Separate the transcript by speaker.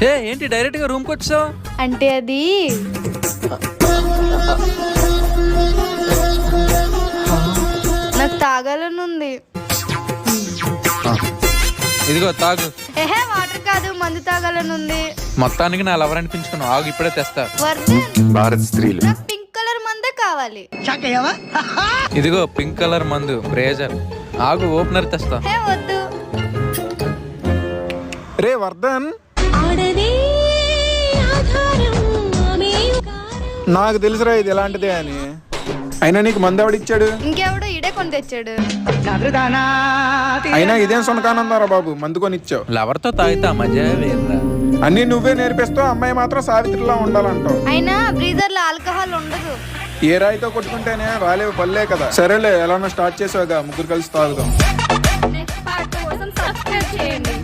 Speaker 1: ఏంటి డైరెక్ట్ గా రూమ్ కి వచ్చావు?
Speaker 2: అంటే అది నాకు తాగాలని ఉంది.
Speaker 1: ఇదిగో తాగు.
Speaker 2: ఏహే వాటర్ కాదు, మందు తాగాలని ఉంది.
Speaker 1: మొత్తానికి నా లవర్ అనిపించుకున్నావు. ఆగు ఇప్పుడే తెస్తా.
Speaker 2: వర్ధన్,
Speaker 3: భారత స్త్రీలు
Speaker 2: నాకు పింక్ కలర్ మందే కావాలి.
Speaker 1: ఇదిగో పింక్ కలర్ మందు బ్రేజర్. ఆగు ఓపెనర్ తెస్తా.
Speaker 2: హే వద్దు.
Speaker 4: రే వర్ధన్, నాకు తెలుసురా ఇది ఎలాంటిదే అని. అయినా నీకు మందు ఎవడిచ్చాడు?
Speaker 2: ఇంకెవడో ఇడే కొని తెచ్చాడు.
Speaker 4: అయినా ఇదేం సునకానందారా బాబు, మందు కొని ఇచ్చావు.
Speaker 1: లవర్ తో తాగితే మజా వేర్రా.
Speaker 4: అన్ని నువ్వే నేర్పిస్తావు, అమ్మాయి మాత్రం సావిత్రిలా ఉండాలంటావు.
Speaker 2: అయినా బ్రీజర్ లో ఆల్కహాల్ ఉండదు.
Speaker 4: ఏ రాయితో కొట్టుకుంటేనే రాలేవు పల్లే కదా. సరేలే, ఎలానో స్టార్ట్ చేసావుగా, ముగ్గురు కలిసి తాగుదాం.
Speaker 2: నెక్స్ట్ పార్ట్ కోసం సబ్స్క్రైబ్ చేయండి.